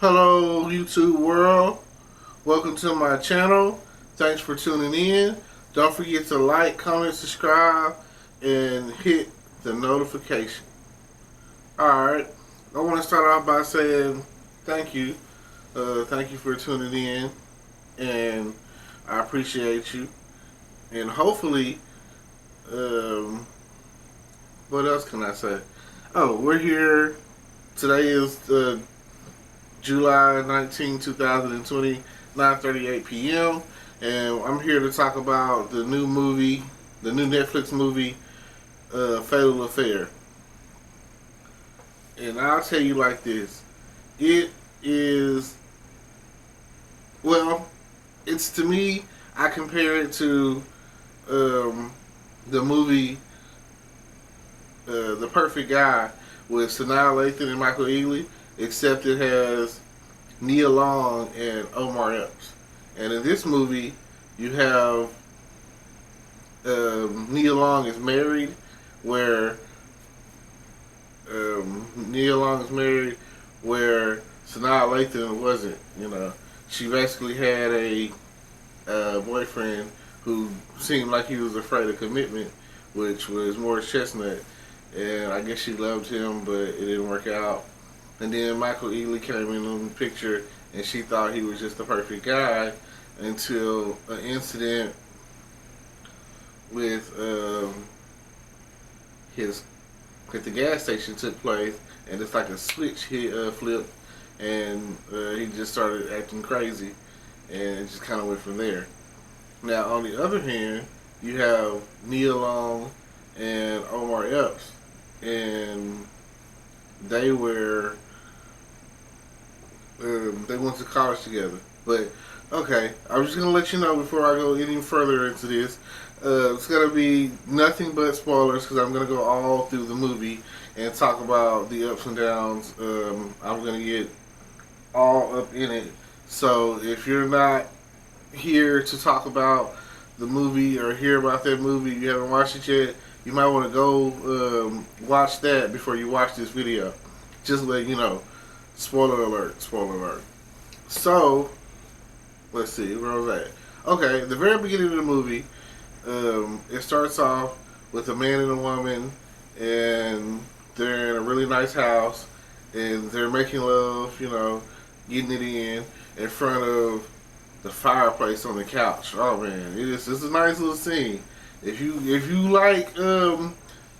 Hello, YouTube world. Welcome to my channel. Thanks for tuning in. Don't forget to like, comment, subscribe, and hit the notification. Alright, I want to start off by saying thank you. Thank you for tuning in, and I appreciate you. And hopefully, um, what else can I say? Oh, we're here. Today is July 19, 2020, 9:38 p.m. And I'm here to talk about the new movie, the new Netflix movie, Fatal Affair. And I'll tell you like this: it is, well, it's, to me, I compare it to um, the movie The Perfect Guy with Sanaa Lathan and Michael Ealy, except it has Nia Long and Omar Epps. And in this movie, you have Nia Long is married, where Nia Long is married, where Sanaa Lathan wasn't. She basically had a boyfriend who seemed like he was afraid of commitment, which was Morris Chestnut. And I guess she loved him, but it didn't work out. And then Michael Ealy came in the picture, and she thought he was just the perfect guy until an incident with his at the gas station took place, and it's like a switch hit flipped, and he just started acting crazy, and it just kind of went from there. Now, on the other hand, you have Nia Long and Omar Epps, and they were they went to college together. But okay, I'm just gonna let you know before I go any further into this. It's gonna be nothing but spoilers because I'm gonna go all through the movie and talk about the ups and downs. I'm gonna get all up in it. So if you're not here to talk about the movie or hear about that movie, you haven't watched it yet, you might want to go watch that before you watch this video. Just to let you know. Spoiler alert, spoiler alert. So, let's see, where was that? Okay, the very beginning of the movie, it starts off with a man and a woman, and they're in a really nice house, and they're making love, getting it in front of the fireplace on the couch. Oh man, it's a nice little scene. If you like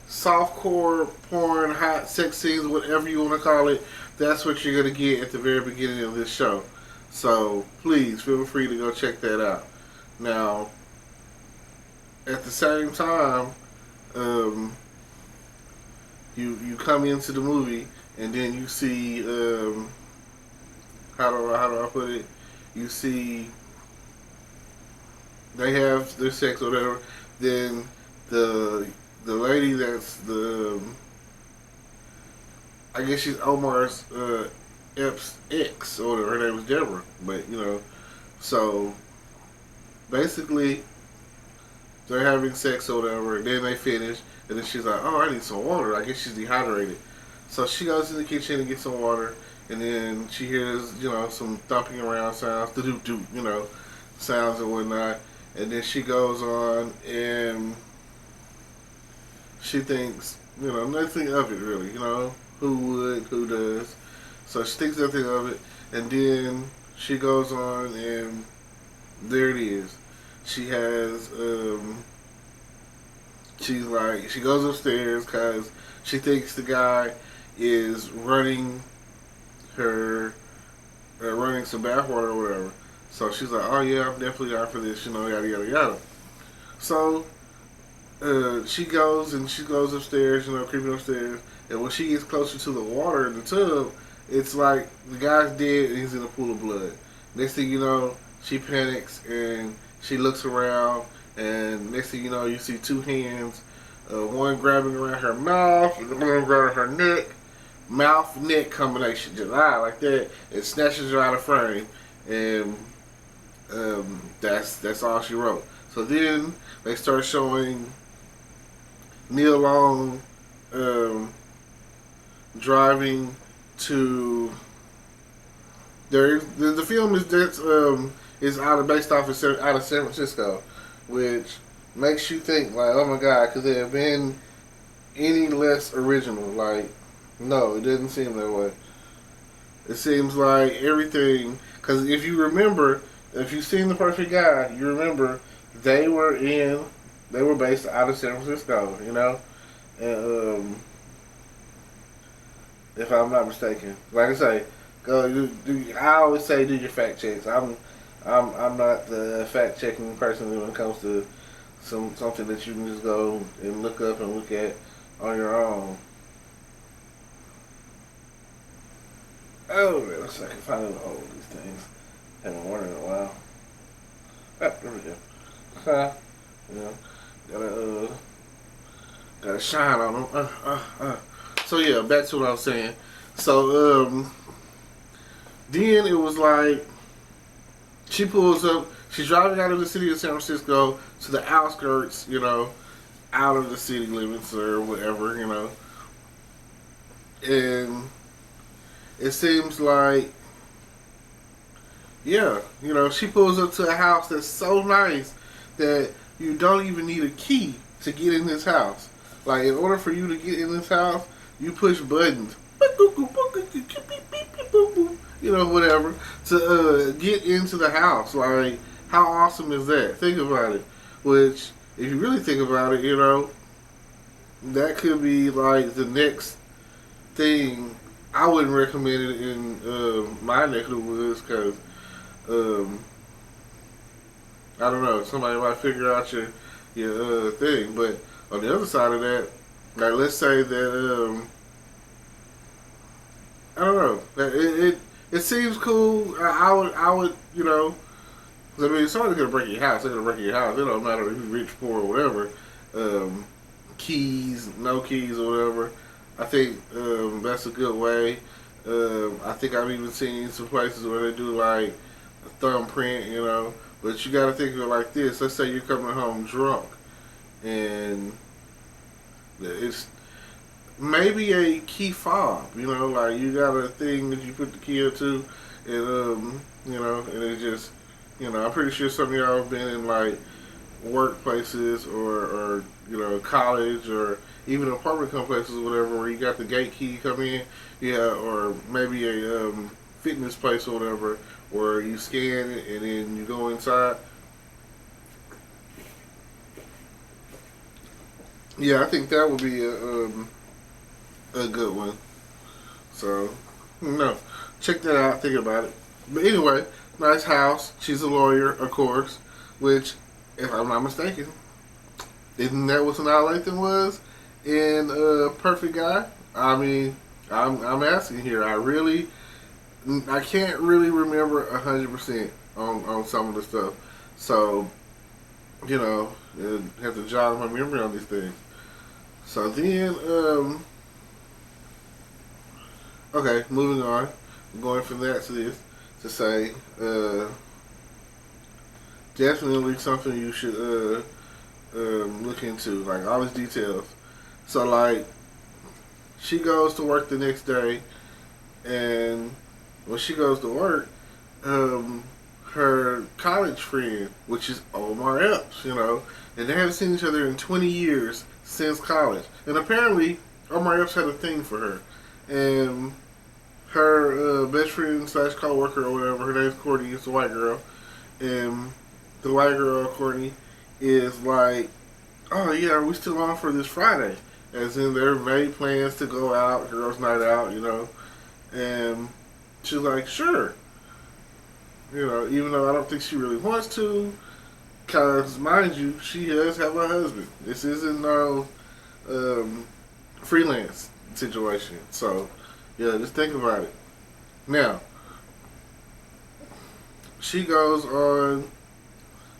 softcore porn, hot sex scenes, whatever you want to call it, that's what you're gonna get at the very beginning of this show. So please feel free to go check that out. Now, at the same time, you come into the movie and then you see how do I put it? You see they have their sex or whatever. Then the lady that's I guess she's Omar's Epps' ex, or her name is Deborah. But so basically they're having sex or whatever, and then they finish, and then she's like, "Oh, I need some water." I guess she's dehydrated, so she goes in the kitchen and gets some water, and then she hears some thumping around sounds, do do sounds and whatnot, and then she goes on and she thinks nothing of it really, who would, who does. So she thinks nothing of it, and then she goes on, and there it is. She has, she goes upstairs because she thinks the guy is running running some bathwater or whatever. So she's like, oh yeah, I'm definitely out for this, yada yada yada. So she goes upstairs, creeping upstairs, and when she gets closer to the water in the tub, it's like the guy's dead and he's in a pool of blood. Next thing you know, she panics and she looks around, and next thing you know, you see two hands, one grabbing around her mouth and the one grabbing her neck, mouth neck combination, just like that. It snatches her out of frame, and that's all she wrote. So then they start showing Nia Long driving to The film is out of based off of out of San Francisco, which makes you think like, oh my god, could there have been any less original? Like, no, it doesn't seem that way. It seems like everything. Because if you remember, if you've seen The Perfect Guy, you remember they were in, they were based out of San Francisco. You know, and if I'm not mistaken, like I say, I always say do your fact checks. I'm not the fact checking person when it comes to something that you can just go and look up and look at on your own. Oh, wait a second. Finally hold these things. Haven't worn in a while. Ah, there we go. You know, gotta shine on them. So yeah, back to what I was saying. So then it was like she pulls up. She's driving out of the city of San Francisco to the outskirts. You know, out of the city limits or whatever. You know, and it seems like, yeah, you know, she pulls up to a house that's so nice that you don't even need a key to get in this house. Like, in order for you to get in this house, you push buttons, you know, whatever, to get into the house. Like, how awesome is that? Think about it. Which, if you really think about it, you know, that could be like the next thing. I wouldn't recommend it in my neck of the woods because I don't know, somebody might figure out your thing. But on the other side of that, like let's say that I don't know, it seems cool. I would you know, 'cause I mean somebody's gonna break your house. They're gonna break your house. It don't matter if you're rich, poor, or whatever. Keys, no keys, or whatever. I think that's a good way. I think I've even seen some places where they do like a thumbprint, you know. But you got to think of it like this. Let's say you're coming home drunk, and it's maybe a key fob, you know, like you got a thing that you put the key into, and you know, and it just, you know, I'm pretty sure some of y'all have been in like workplaces or you know college or even apartment complexes or whatever where you got the gate key come in, yeah, or maybe a fitness place or whatever where you scan it and then you go inside. Yeah, I think that would be a good one. So, no, check that out. Think about it. But anyway, nice house. She's a lawyer, of course, which, if I'm not mistaken, isn't that what Sanaa Lathan was in Perfect Guy? I mean, I'm asking here. I can't really remember 100% on some of the stuff. So, you know, have to jog my memory on these things. So then, okay, moving on. Going from that to this to say, definitely something you should look into, like all these details. So, like, she goes to work the next day, and when she goes to work, her college friend, which is Omar Epps, you know, and they haven't seen each other in 20 years since college. And apparently, Omar Epps had a thing for her. And her best friend slash co-worker or whatever, her name's Courtney, it's a white girl. And the white girl, Courtney, is like, oh yeah, are we still on for this Friday? As in, they've made plans to go out, girls' night out, you know. And she's like, sure. You know, even though I don't think she really wants to, because, mind you, she does have a husband. This isn't no freelance situation. So, yeah, just think about it. Now, she goes on,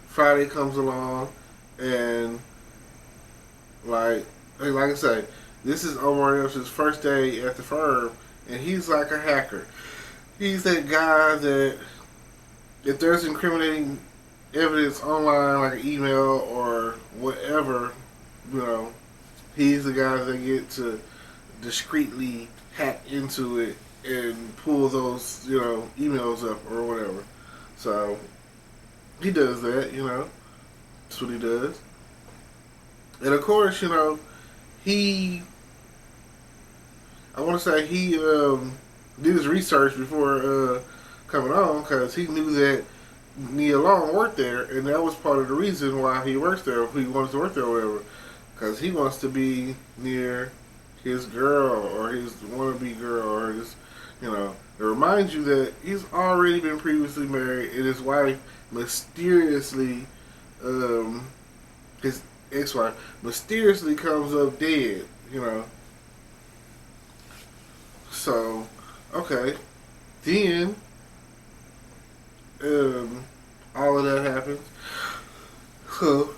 Friday comes along, and, like I say, this is Omar Epps' first day at the firm, and he's like a hacker. He's that guy that, if there's incriminating evidence online, like an email or whatever, you know, he's the guy that get to discreetly hack into it and pull those, emails up or whatever. So he does that, That's what he does. And of course, he, I want to say he did his research before coming on because he knew that Nia Long worked there, and that was part of the reason why he works there, if he wants to work there or whatever. Because he wants to be near his girl or his wannabe girl or his, It reminds you that he's already been previously married and his wife mysteriously, his ex-wife, mysteriously comes up dead. So, okay. Then, all of that happens. So,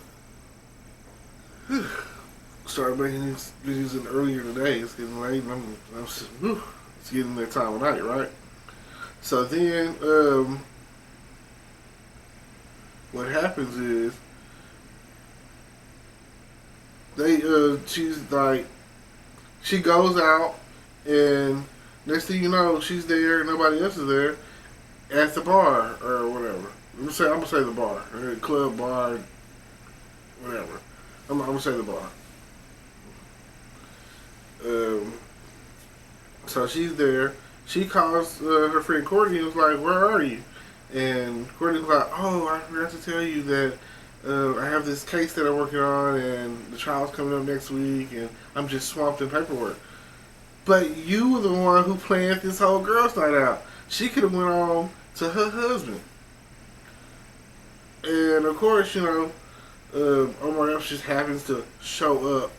started making these videos in earlier today. It's getting late. It's getting that time of night, right? So then, what happens is she's like, she goes out, and next thing you know, she's there. Nobody else is there at the bar or whatever. I'm gonna say the bar, club, bar, whatever. I'm gonna say the bar. So she's there. She calls her friend Courtney and was like, "Where are you?" And Courtney was like, "Oh, I forgot to tell you that I have this case that I'm working on, and the trial's coming up next week, and I'm just swamped in paperwork." But you were the one who planned this whole girls' night out. She could have went on to her husband. And of course, Omar Epps just happens to show up.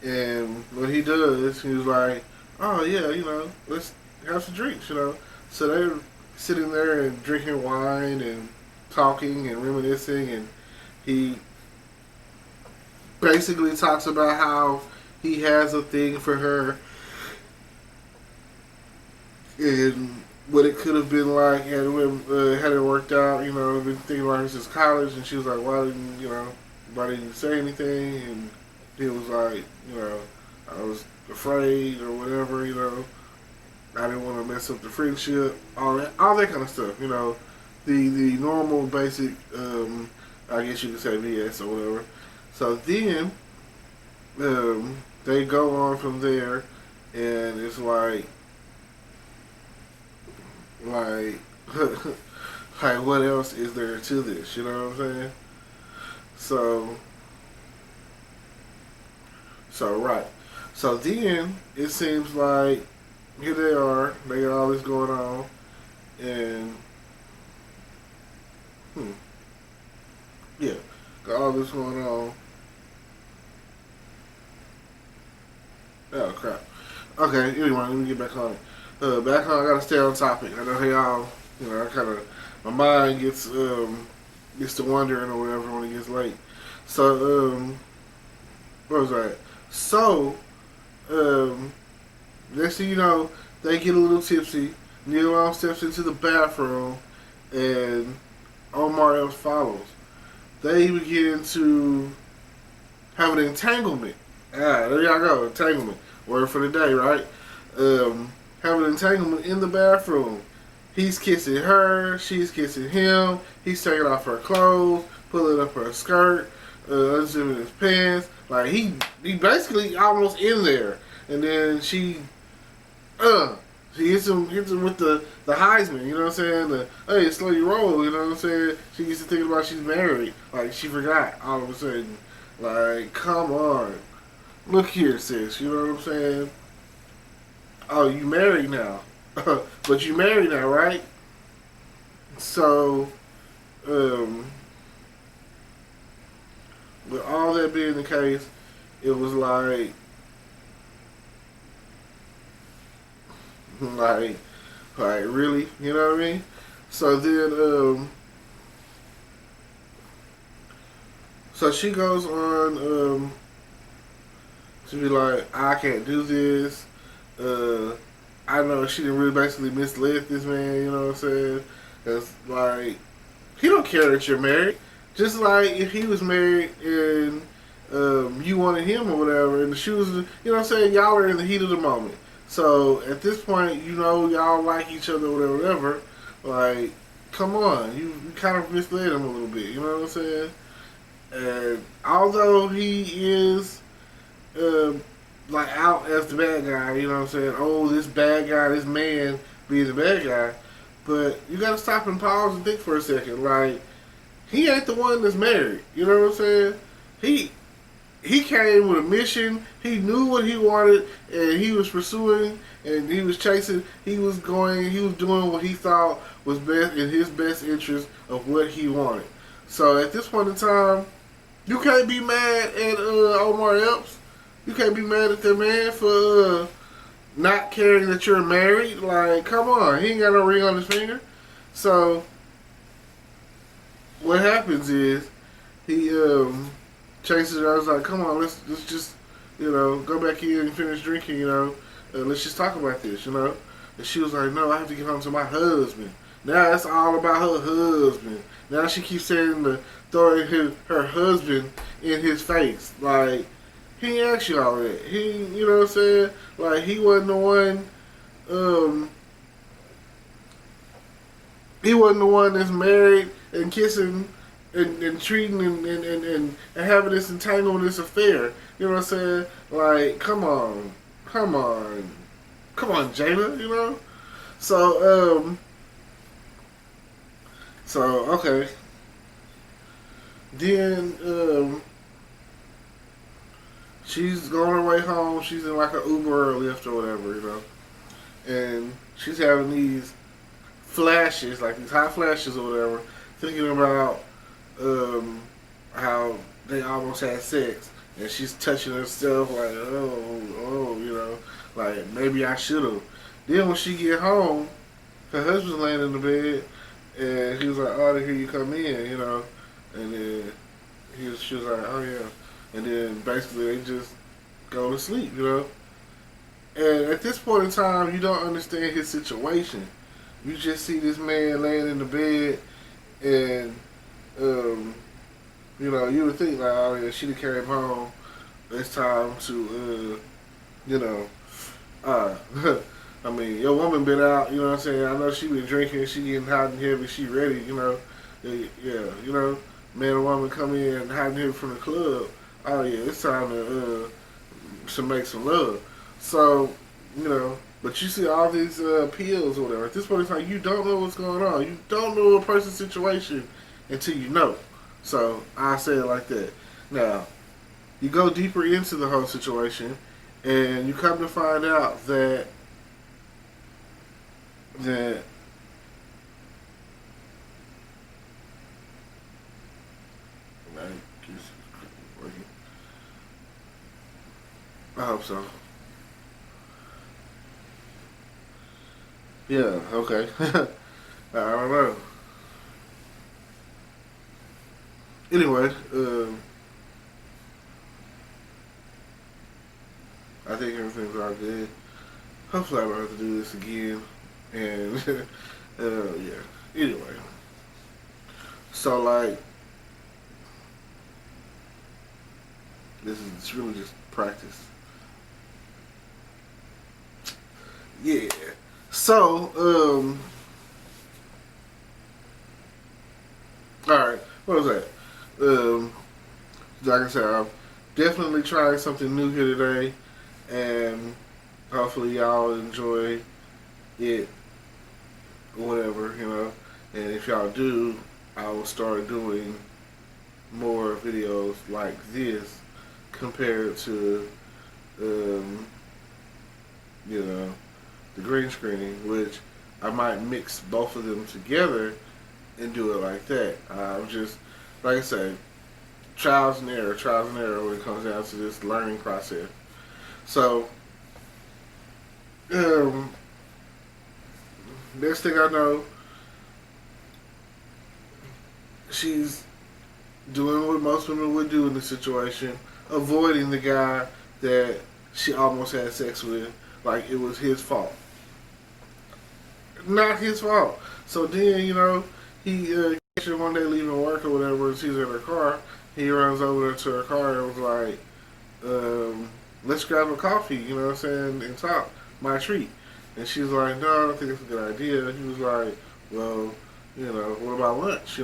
And what he does, he was like, "Oh yeah, let's have some drinks, So they're sitting there and drinking wine and talking and reminiscing, and he basically talks about how he has a thing for her and what it could have been like had it worked out. Been thinking about her since college, and she was like, "Why didn't you say anything?" And he was like, "I was afraid or whatever, I didn't want to mess up the friendship, all that kind of stuff, the normal basic, I guess you could say BS or whatever." So then, they go on from there, and it's like what else is there to this? You know what I'm saying? So right. So then it seems like here they are. They got all this going on, and yeah, got all this going on. Oh crap. Okay. Anyway, let me get back on it. Back on. I gotta stay on topic. I know how y'all. I kind of my mind gets to wondering or whatever when it gets late. So where was I? So next thing you know, they get a little tipsy. Neil Long steps into the bathroom, and Omar Epps follows. They begin to have an entanglement. There y'all go, entanglement. Word for the day, right? Have an entanglement in the bathroom. He's kissing her, she's kissing him. He's taking off her clothes, pulling up her skirt, unzipping his pants. Like he basically almost in there, and then she hits him with the Heisman. You know what I'm saying? Hey, slow your roll. You know what I'm saying? She used to think about she's married. Like she forgot all of a sudden. Like come on, look here, sis. You know what I'm saying? Oh, you married now, but you married now, right? So, with all that being the case, it was like really, you know what I mean? So then, so she goes on to be like, "I can't do this." I know she didn't really basically misled this man, you know what I'm saying? Cause like, he don't care that you're married. Just like if he was married and you wanted him or whatever, and the shoes, you know what I'm saying? Y'all are in the heat of the moment. So at this point, you know, y'all like each other, whatever, whatever. Like, come on, you kind of misled him a little bit. You know what I'm saying? And although he is uh, like out as the bad guy, you know what I'm saying? Oh, this bad guy, this man being the bad guy. But you gotta stop and pause and think for a second. Like, he ain't the one that's married. You know what I'm saying? He he came with a mission. He knew what he wanted, and he was pursuing, and he was chasing. He was going. He was doing what he thought was best in his best interest of what he wanted. So at this point in time, you can't be mad at Omar Epps. You can't be mad at the man for not caring that you're married. Like, come on, he ain't got no ring on his finger. So what happens is he chases her. I was like, come on, let's just go back here and finish drinking. Let's just talk about this. And she was like, no, I have to get home to my husband. Now it's all about her husband. Now she keeps saying throwing her husband in his face. Like, he ain't asked you all that. You know what I'm saying? Like, he wasn't the one. He wasn't the one that's married and kissing and treating and having this entanglement, this affair. You know what I'm saying? Like, come on, Jada. So okay. Then she's going her way home. She's in like an Uber or Lyft or whatever, and she's having these flashes, like these hot flashes or whatever, thinking about how they almost had sex, and she's touching herself like, like maybe I should have. Then when she get home, her husband's laying in the bed, and he was like, "Oh, here you come in," and then she was like, "Oh yeah," and then basically they just go to sleep. And at this point in time, you don't understand his situation. You just see this man laying in the bed, and you would think like, oh yeah, she done came home. It's time to, I mean, your woman been out. You know what I'm saying? I know she been drinking. She getting hot and heavy. She ready. Yeah. Man and woman come in hot and heavy from the club. Oh yeah, it's time to make some love. So, but you see all these pills or whatever. At this point in time, you don't know what's going on. You don't know a person's situation until you know. So, I say it like that. Now, you go deeper into the whole situation, and you come to find out that I hope so. Yeah, okay. I don't know. Anyway, I think everything's all good. Hopefully I don't have to do this again. And, yeah. Anyway. So, like, it's really just practice. Yeah. So, alright. What was that? Like I said, I'm definitely trying something new here today, and hopefully y'all enjoy it, whatever. And if y'all do, I will start doing more videos like this compared to, the green screening, which I might mix both of them together and do it like that. I'm just, like I said, trials and error when it comes down to this learning process. So, next thing I know, she's doing what most women would do in this situation, avoiding the guy that she almost had sex with, like it was his fault. Not his fault. So then, he catches her one day leaving work or whatever, and sees her in her car. He runs over to her car and was like, let's grab a coffee, and talk. my treat. And she was like, no, I don't think it's a good idea. He was like, well, what about lunch,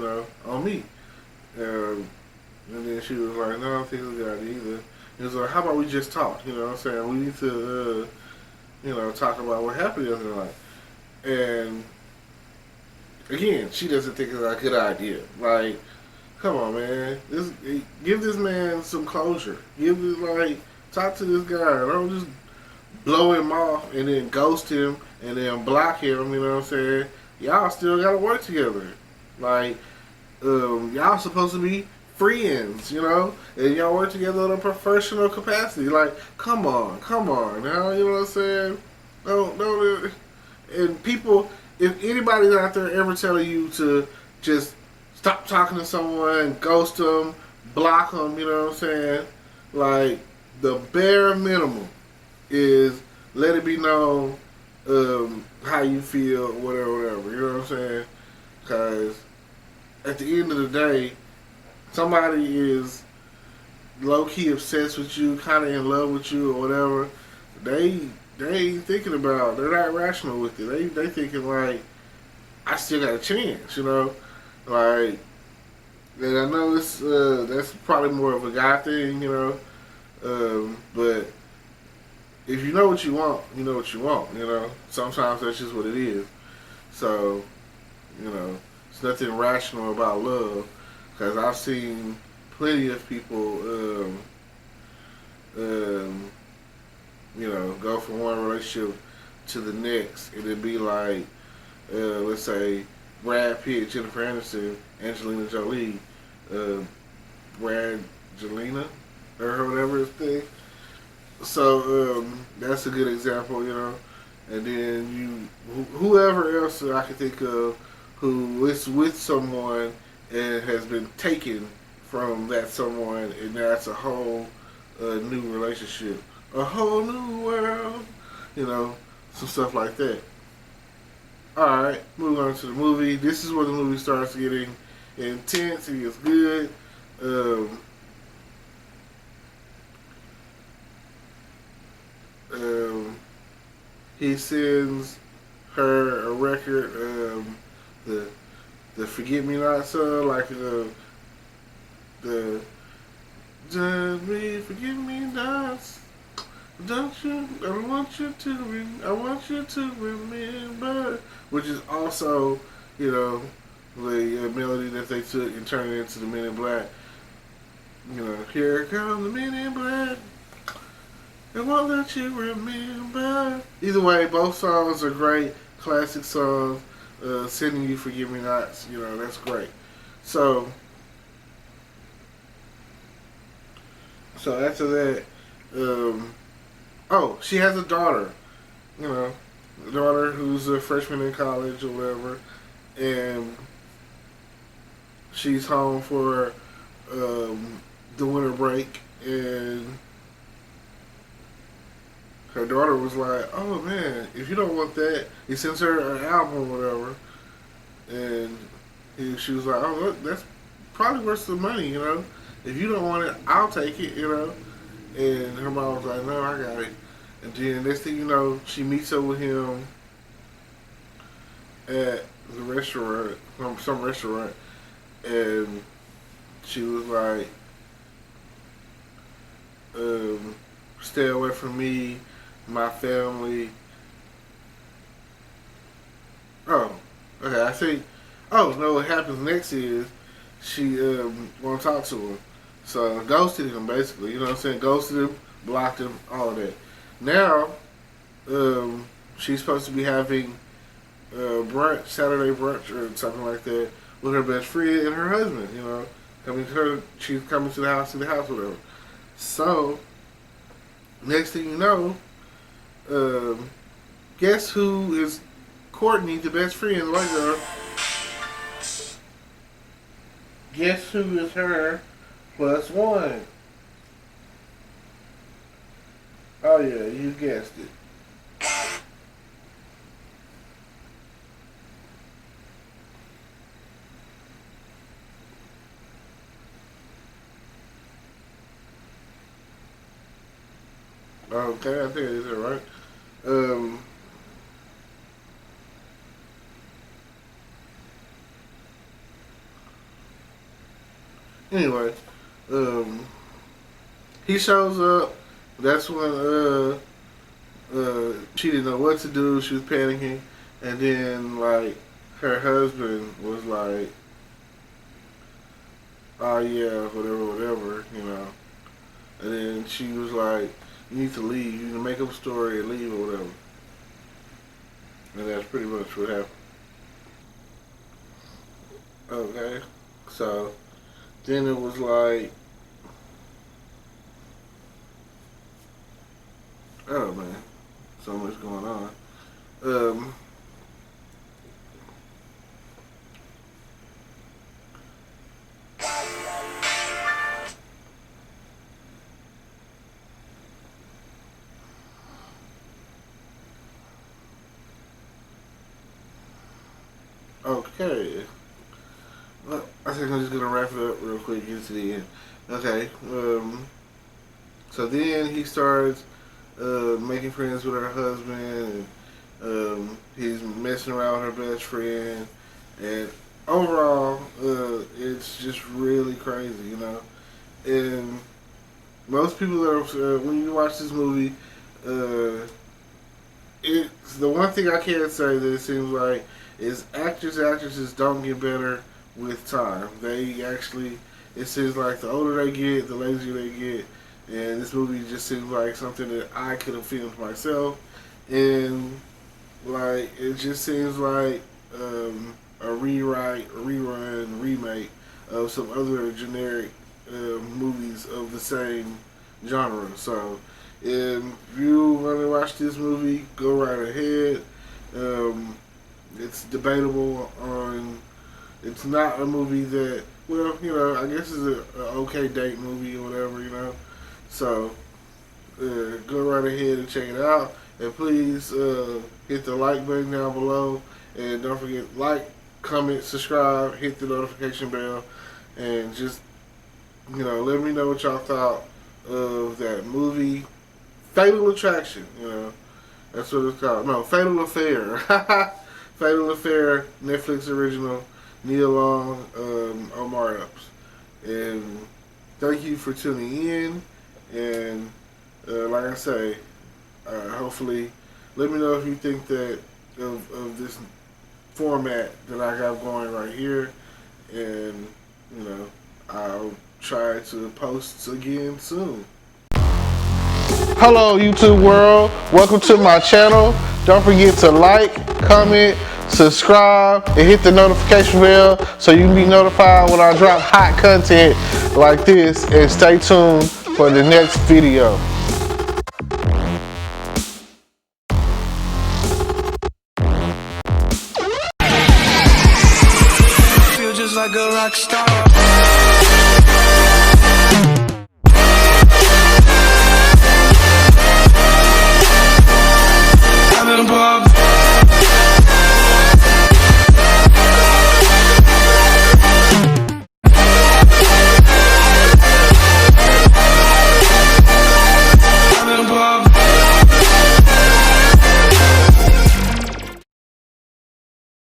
on me. Um, and then she was like, no, I don't think it's a good idea either. He was like, how about we just talk, what I'm saying? We need to, talk about what happened the other night. And again, she doesn't think it's a good idea. Like, come on, man. Give this man some closure. Talk to this guy. Don't just blow him off and then ghost him and then block him. You know what I'm saying? Y'all still gotta work together. Like, y'all supposed to be friends, and y'all work together in a professional capacity. Like, come on now, you know what I'm saying? Don't. And people, if anybody's out there ever telling you to just stop talking to someone, ghost them, block them, you know what I'm saying? Like, the bare minimum is let it be known how you feel, whatever, you know what I'm saying? Because at the end of the day, somebody is low-key obsessed with you, kind of in love with you or whatever, they ain't thinking about, they're not rational with it. They thinking like, I still got a chance, Like, and I know that's probably more of a guy thing, but if you know what you want, you know what you want, Sometimes that's just what it is. So, it's nothing rational about love, because I've seen plenty of people, go from one relationship to the next, and it'd be like, let's say, Brad Pitt, Jennifer Aniston, Angelina Jolie, Brangelina, or whatever his thing. So that's a good example, And then whoever else that I can think of who is with someone and has been taken from that someone, and that's a whole new relationship, a whole new world, some stuff like that. Alright, moving on to the movie. This is where the movie starts getting intense. It gets good. He sends her a record, the Forget Me Not song, like the Just me, forgive me not. Don't you? I want you to remember, which is also, the melody that they took and turned it into the Men in Black. Here come the Men in Black. I won't let you remember. Either way, both songs are great, classic songs. Sending You Forgive Me Nots, that's great. So after that, she has a daughter, a daughter who's a freshman in college or whatever, and she's home for the winter break, and her daughter was like, "Oh man, if you don't want that," he sends her an album or whatever, and she was like, "Oh look, that's probably worth some money, If you don't want it, I'll take it, And her mom was like, "No, I got it." And then next thing you know, she meets up with him at the restaurant, some restaurant, and she was like, "Stay away from me, my family." Oh, okay. I think. Oh no! What happens next is she won't talk to him, so ghosted him basically. You know what I'm saying? Ghosted him, blocked him, all of that. Now, she's supposed to be having brunch, Saturday brunch or something like that, with her best friend and her husband. She's coming to the house, whatever. So, next thing you know, guess who is Courtney, the best friend, the white girl? Guess who is her plus one? Oh yeah, you guessed it. Okay, I think it is right. Anyway, um, he shows up. That's when she didn't know what to do. She was panicking, and then like her husband was like, "Oh yeah, whatever, whatever," you know. And then she was like, "You need to leave. You need to make up a story and leave or whatever." And that's pretty much what happened. Okay, so then it was like, oh man, so much going on. Um, okay. Well, I think I'm just gonna wrap it up real quick, get to the end. Okay. So then he starts making friends with her husband, and he's messing around with her best friend, and overall, it's just really crazy, you know. And most people that are, when you watch this movie, uh, it's the one thing I can't say that it seems like is actresses don't get better with time. They actually, it seems like the older they get, the lazier they get, and this movie just seems like something that I could have filmed myself, and like it just seems like a rewrite, rerun, remake of some other generic movies of the same genre. So, if you want to watch this movie, go right ahead. Um, it's debatable on. It's not a movie that, well, you know, I guess it's a okay date movie or whatever, you know. So, go right ahead and check it out. And please hit the like button down below. And don't forget, like, comment, subscribe, hit the notification bell. And just, you know, let me know what y'all thought of that movie. Fatal Attraction, you know. That's what it's called. No, Fatal Affair. Fatal Affair, Netflix original. Neil Long, Omar Epps. And thank you for tuning in. And like I say, hopefully, let me know if you think that of this format that I got going right here. And, you know, I'll try to post again soon. Hello YouTube world, welcome to my channel. Don't forget to like, comment, subscribe, and hit the notification bell so you can be notified when I drop hot content like this, and stay tuned for the next video. Feel just like a rock star.